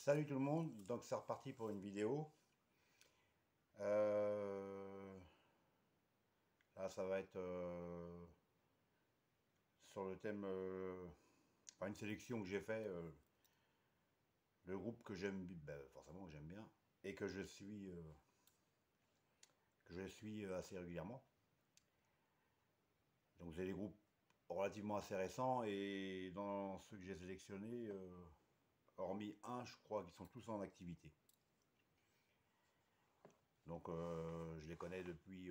Salut tout le monde, donc c'est reparti pour une vidéo. Euh, Là ça va être sur le thème, enfin une sélection que j'ai fait, le groupe que j'aime, forcément que j'aime bien, et que je suis assez régulièrement. Donc vous avez des groupes relativement assez récents, et dans ceux que j'ai sélectionnés, hormis un, je crois qu'ils sont tous en activité. Donc je les connais depuis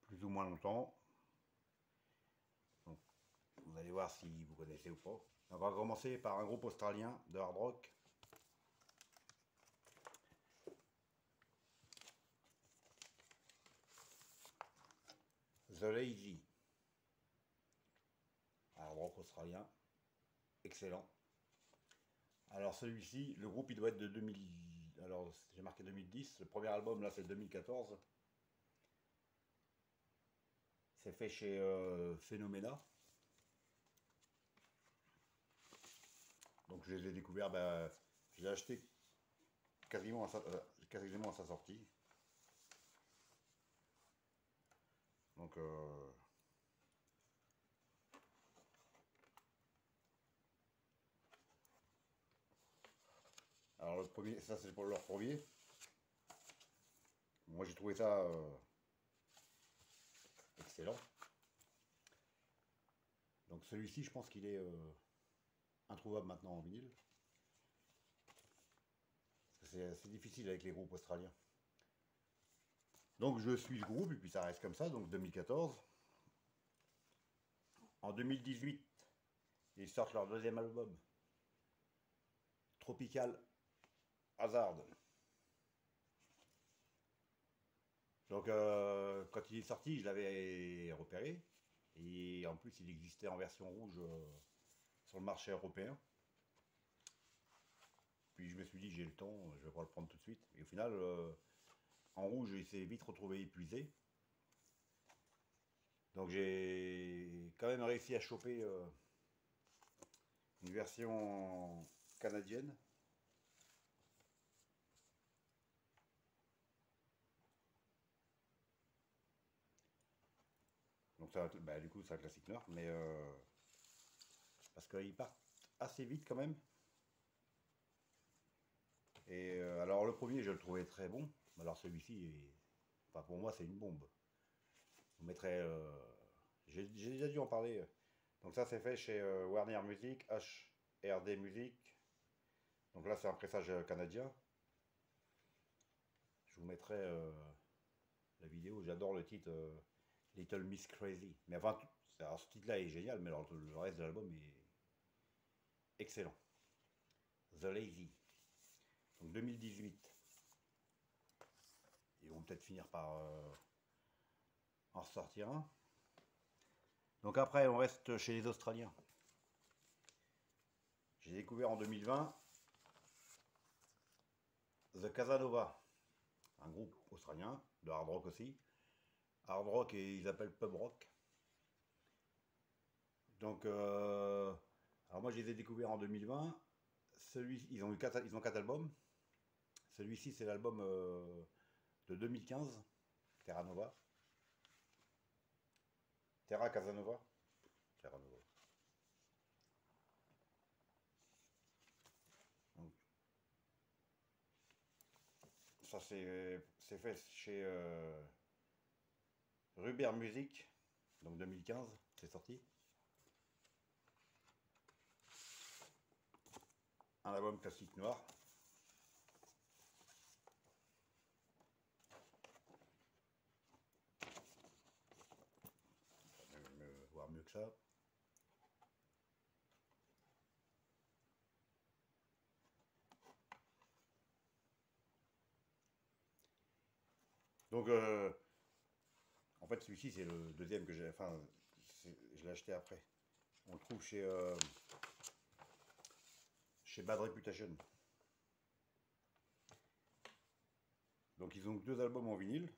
plus ou moins longtemps. Donc, vous allez voir si vous connaissez ou pas. On va commencer par un groupe australien de hard rock. The Lazy. Hard rock australien. Excellent. Alors celui-ci, le groupe il doit être de 2000. Alors j'ai marqué 2010. Le premier album là c'est 2014. C'est fait chez Phenomena. Donc je les ai découverts, je l'ai acheté quasiment à sa sortie. Donc alors le premier, ça c'est pour leur premier. Moi j'ai trouvé ça excellent. Donc celui-ci je pense qu'il est introuvable maintenant en vinyle. C'est assez difficile avec les groupes australiens. Donc je suis le groupe et puis ça reste comme ça, donc 2014. En 2018, ils sortent leur deuxième album, Tropical Hazard. Donc quand il est sorti, je l'avais repéré. Et en plus, il existait en version rouge sur le marché européen. Puis je me suis dit, j'ai le temps, je vais pas le prendre tout de suite. Et au final, en rouge, il s'est vite retrouvé épuisé. Donc j'ai quand même réussi à choper une version canadienne. Donc ça, du coup, c'est un classique nord, mais parce qu'il part assez vite quand même. Et alors le premier, je le trouvais très bon. Alors celui-ci, enfin, pour moi, c'est une bombe. Vous mettrez, j'ai déjà dû en parler. Donc ça, c'est fait chez Warner Music, HRD Music. Donc là, c'est un pressage canadien. Je vous mettrai la vidéo. J'adore le titre Little Miss Crazy. Mais enfin, alors, ce titre-là est génial, mais alors, le reste de l'album est excellent. The Lazy. Donc 2018. Ils vont peut-être finir par en ressortir un. Donc après, on reste chez les Australiens. J'ai découvert en 2020 The Casanova, un groupe australien, de hard rock aussi. Hard rock et ils appellent pub rock. Donc, alors moi je les ai découverts en 2020. Ils ont 4 albums. Celui-ci c'est l'album de 2015, Terra Nova. Terra Casanova. Terra Nova. Donc, ça c'est fait chez Rubber Music, donc 2015, c'est sorti. Un album classique noir. Je vais voir mieux que ça. Donc, en fait, celui-ci, c'est le deuxième que j'ai. Enfin, je l'ai acheté après. On le trouve chez Bad Reputation. Donc, ils ont 2 albums en vinyle.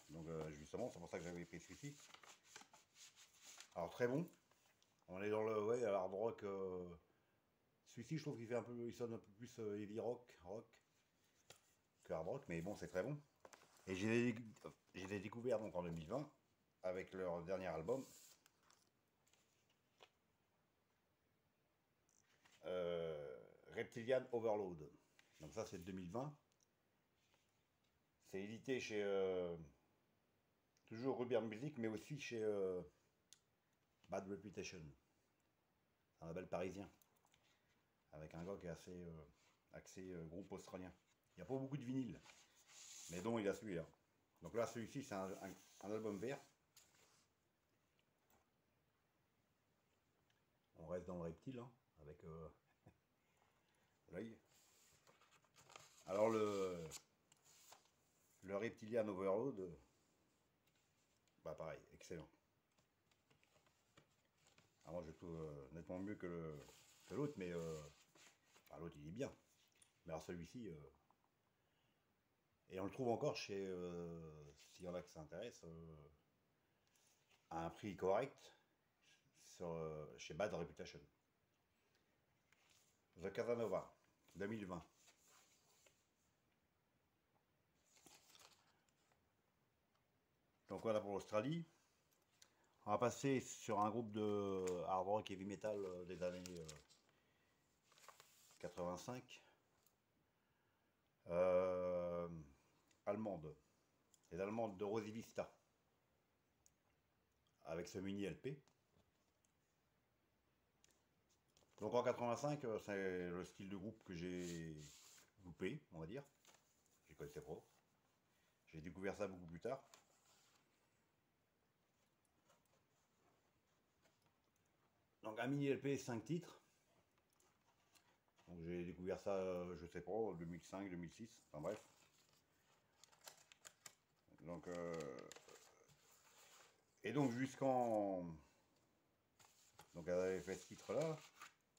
Donc, justement, c'est pour ça que j'avais pris celui-ci. Alors, très bon. On est dans le hard rock celui-ci, je trouve qu'il fait un peu, il sonne un peu plus heavy rock que hard rock, mais bon, c'est très bon. Et j'ai les découvert donc en 2020 avec leur dernier album. Reptilian Overload. Donc ça c'est de 2020. C'est édité chez toujours Rubber Music, mais aussi chez Bad Reputation. C'est un label parisien. Avec un gars qui est assez axé groupe australien. Il n'y a pas beaucoup de vinyle, mais dont il a celui-là. Donc là, celui-ci, c'est un album vert. On reste dans le reptile, hein, avec l'œil. Alors le Reptilian Overload, bah pareil, excellent. Alors moi je trouve nettement mieux que l'autre, mais bah, l'autre il est bien. Mais alors celui-ci, et on le trouve encore chez, s'il y en a qui s'intéressent, à un prix correct chez Bad Reputation. The Casanova, 2020. Donc voilà pour l'Australie. On va passer sur un groupe de hard rock heavy metal des années 85. Allemande. Les Allemandes de Rosy Vista. Avec ce mini LP. Donc en 85, c'est le style de groupe que j'ai loupé, on va dire. Je connaissais pas. J'ai découvert ça beaucoup plus tard. Donc un mini LP, 5 titres. Donc j'ai découvert ça, je sais pas, 2005, 2006, enfin bref. Donc et donc jusqu'en, donc elle avait fait ce titre-là,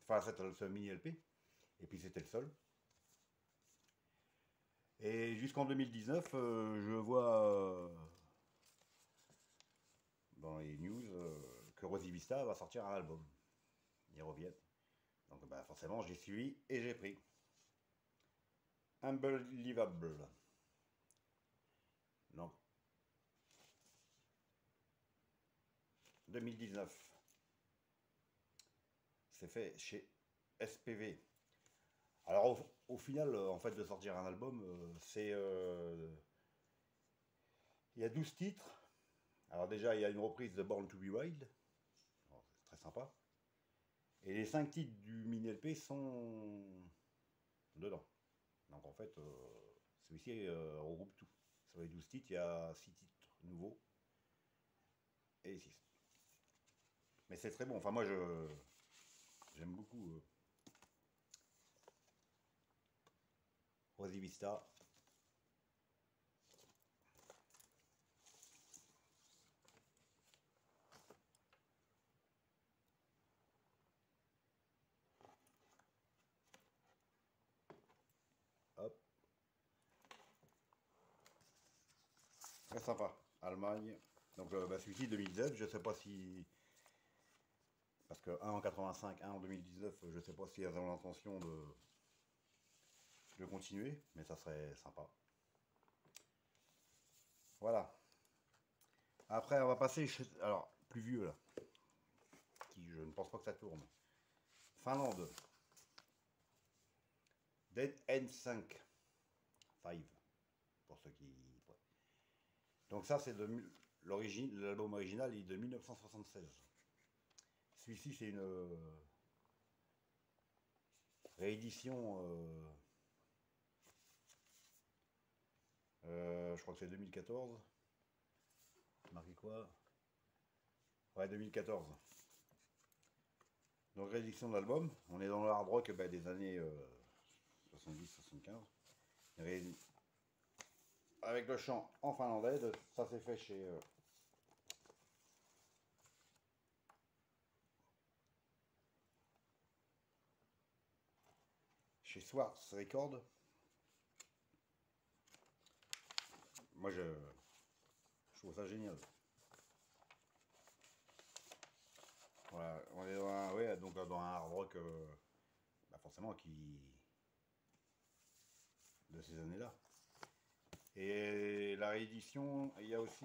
enfin ce mini LP, et puis c'était le seul. Et jusqu'en 2019, je vois dans les news que Rosy Vista va sortir un album. Ils reviennent. Donc bah, forcément j'ai suivi et j'ai pris. Unbelievable. Donc 2019. C'est fait chez SPV. Alors au final, en fait, de sortir un album, c'est... il y a 12 titres. Alors déjà, il y a une reprise de Born to Be Wild. C'est très sympa. Et les 5 titres du mini LP sont dedans. Donc en fait, celui-ci regroupe tout. Sur les 12 titres, il y a 6 titres nouveaux. Et 6. Mais c'est très bon. Enfin moi, j'aime beaucoup Rosy Vista. Hop. Très sympa. Allemagne. Donc bah, celui-ci 2019, je sais pas si... Parce que un en 85, un en 2019, je sais pas si elles ont l'intention de continuer, mais ça serait sympa. Voilà. Après, on va passer chez... Alors, plus vieux là. Qui, je ne pense pas que ça tourne. Finlande. Dead End 5. 5. Pour ceux qui... Ouais. Donc ça, c'est de l'origine, l'album original est de 1976. Celui-ci, c'est une réédition... je crois que c'est 2014. Marqué quoi? Ouais, 2014. Donc réédition de l'album. On est dans le hard rock des années 70-75. Avec le chant en finlandais. Ça s'est fait chez Swartz Records. Moi je trouve ça génial. Voilà, on est dans un, ouais, donc dans un hard rock bah, forcément qui de ces années-là. Et la réédition, il y a aussi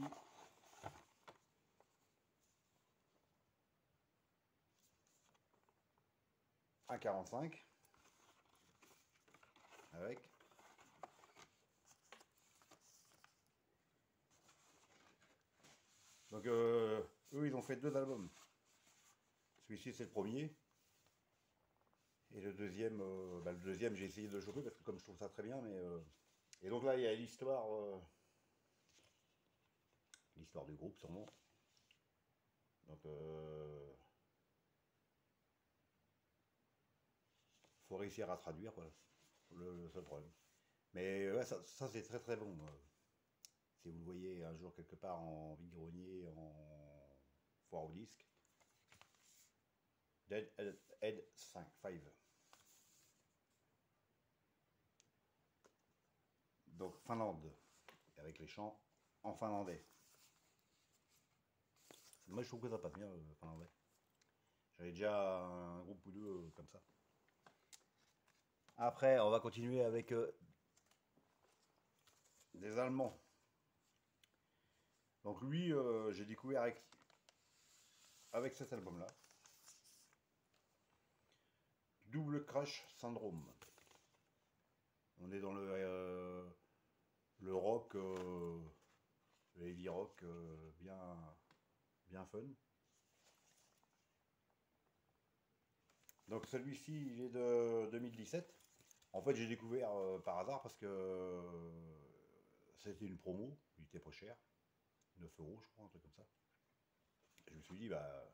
un 45 avec. Donc eux, ils ont fait 2 albums. Celui-ci, c'est le premier. Et le deuxième, j'ai essayé de le choper parce que comme je trouve ça très bien, mais et donc là, il y a l'histoire du groupe sûrement. Donc faut réussir à traduire, voilà. Le seul problème. Mais ouais, ça c'est très très bon. Si vous le voyez un jour quelque part en vide-grenier, en foire au disque, Dead 5. Donc Finlande, avec les chants en finlandais. Moi je trouve que ça passe bien le finlandais. J'avais déjà un groupe ou deux comme ça. Après, on va continuer avec des Allemands. Donc lui, j'ai découvert avec cet album-là. Double Crash Syndrome. On est dans le rock, le heavy rock bien fun. Donc celui-ci, il est de 2017. En fait, j'ai découvert par hasard parce que c'était une promo, il était pas cher, 9 euros je crois, un truc comme ça. Et je me suis dit, bah,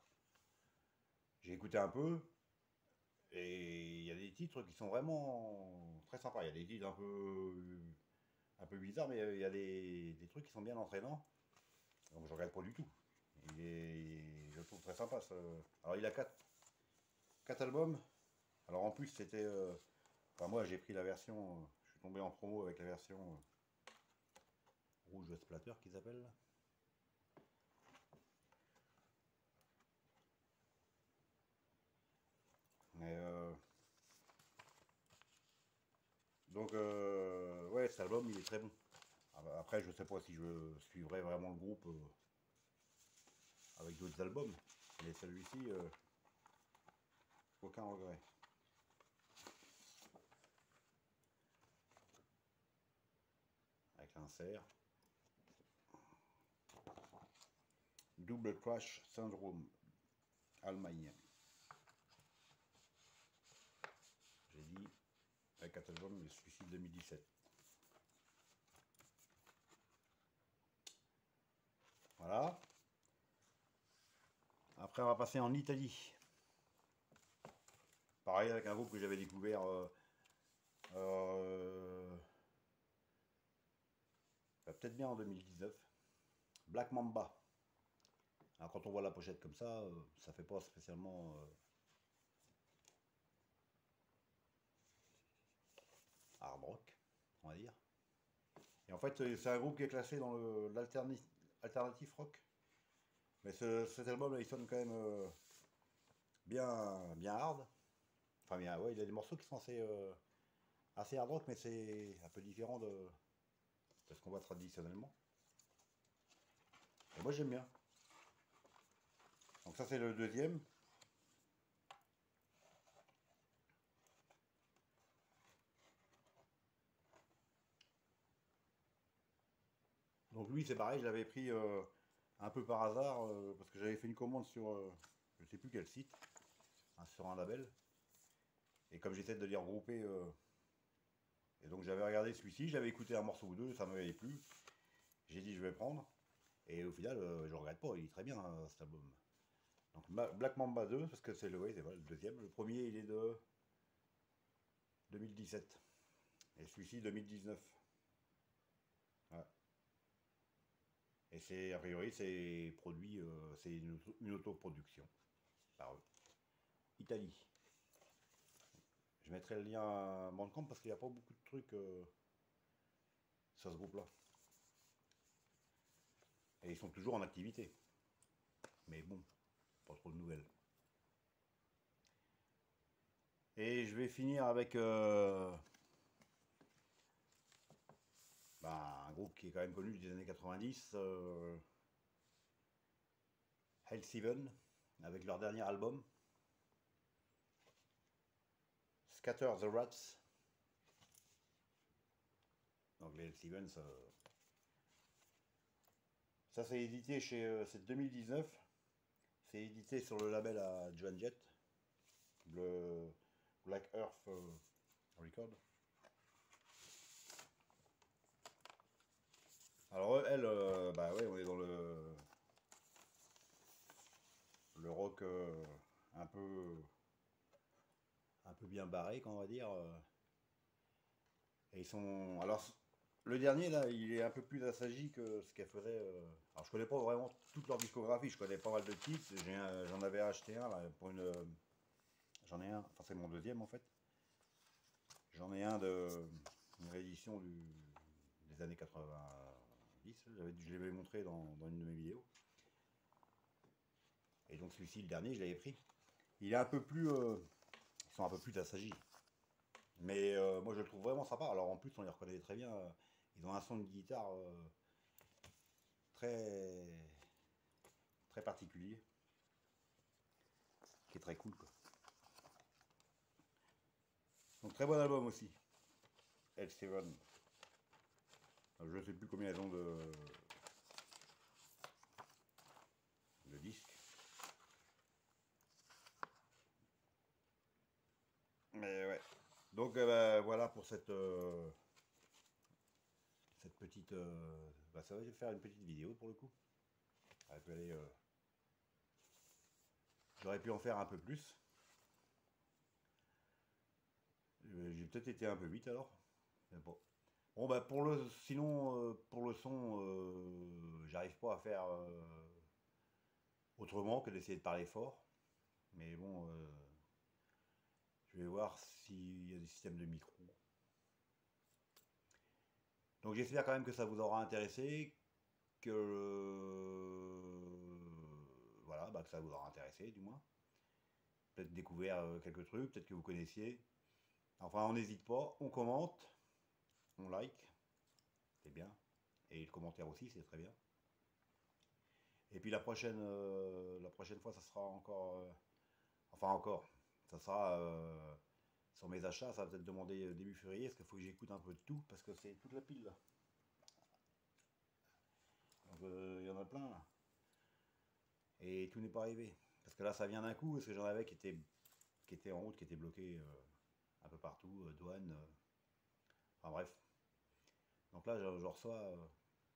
j'ai écouté un peu, et il y a des titres qui sont vraiment très sympas. Il y a des titres un peu bizarres, mais il y a des trucs qui sont bien entraînants. Donc je regrette pas du tout. Je le trouve très sympa. Alors il a 4 albums. Alors en plus c'était... enfin moi j'ai pris la version... je suis tombé en promo avec la version rouge splatter qu'ils appellent. Mais donc ouais, cet album il est très bon. Après je sais pas si je suivrai vraiment le groupe avec d'autres albums. Mais celui-ci, aucun regret. Avec l'insert. Double Crash Syndrome, Allemagne. J'ai dit, avec 4 albums, le suicide 2017. Voilà. Après, on va passer en Italie. Pareil, avec un groupe que j'avais découvert peut-être bien en 2019. Black Mamba. Alors, quand on voit la pochette comme ça fait pas spécialement hard rock, on va dire. Et en fait, c'est un groupe qui est classé dans l'alternative rock. Mais cet album, là, il sonne quand même bien hard. Enfin, bien, ouais, il a des morceaux qui sont assez hard rock, mais c'est un peu différent de ce qu'on voit traditionnellement. Et moi, j'aime bien. Donc ça, c'est le deuxième. Donc lui, c'est pareil, je l'avais pris un peu par hasard, parce que j'avais fait une commande sur, je sais plus quel site, sur un label. Et comme j'essaie de les regrouper, et donc j'avais regardé celui-ci, j'avais écouté un morceau ou deux, ça m'avait plu. J'ai dit je vais prendre. Et au final, je regrette pas, il est très bien cet album. Donc Black Mamba 2, parce que c'est ouais, le deuxième. Le premier, il est de 2017. Et celui-ci, 2019. Ouais. Et c'est, a priori, c'est produit, c'est une autoproduction par eux. Italie. Je mettrai le lien à Bandcamp parce qu'il n'y a pas beaucoup de trucs sur ce groupe-là. Et ils sont toujours en activité. Mais bon, pas trop de nouvelles. Et je vais finir avec un groupe qui est quand même connu des années 90, Hell Seven, avec leur dernier album, Scatter the Rats. Donc les Hell Seven, ça c'est édité chez... c'est 2019. C'est édité sur le label à Joan Jett, le Black Earth Record. Alors elle, bah ouais, on est dans le rock un peu bien barré, on va dire. Et ils sont, alors le dernier là, il est un peu plus assagi que ce qu'elle faisait. Alors je connais pas vraiment toute leur discographie, je connais pas mal de titres. J'en avais acheté un là pour une, j'en ai un, enfin c'est mon deuxième en fait. J'en ai un une réédition des années 90, je l'avais montré dans une de mes vidéos. Et donc celui-ci, le dernier, je l'avais pris. Il est un peu plus... ils sont un peu plus assagis. Mais moi je le trouve vraiment sympa. Alors en plus on les reconnaît très bien. Ils ont un son de guitare très très particulier. Qui est très cool quoi. Donc très bon album aussi. Hell Seven. Je ne sais plus combien ils ont de disques. Mais ouais. Donc bah, voilà pour cette petite... bah, ça va faire une petite vidéo pour le coup. J'aurais pu en faire un peu plus. J'ai peut-être été un peu vite alors. Mais bon. Bon bah sinon pour le son, j'arrive pas à faire autrement que d'essayer de parler fort. Mais bon, je vais voir s'il y a des systèmes de micro. Donc j'espère quand même que ça vous aura intéressé, que voilà, bah, que ça vous aura intéressé du moins. Peut-être découvert quelques trucs, peut-être que vous connaissiez. Enfin, on n'hésite pas, on commente, on like, c'est bien. Et le commentaire aussi, c'est très bien. Et puis la prochaine fois, ça sera encore... enfin encore, ça sera sur mes achats, ça va peut-être demander début février, parce qu'il faut que j'écoute un peu de tout, parce que c'est toute la pile là. Donc il y en a plein là. Et tout n'est pas arrivé. Parce que là, ça vient d'un coup, parce que j'en avais qui étaient en route, qui étaient bloqués un peu partout, douane. Enfin bref. Donc là, je reçois,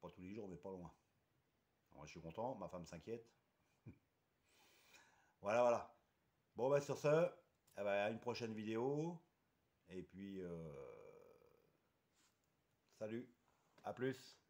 pas tous les jours, mais pas loin. Alors, je suis content, ma femme s'inquiète. Voilà, voilà. Bon, bah sur ce, eh ben, à une prochaine vidéo. Et puis, salut, à plus.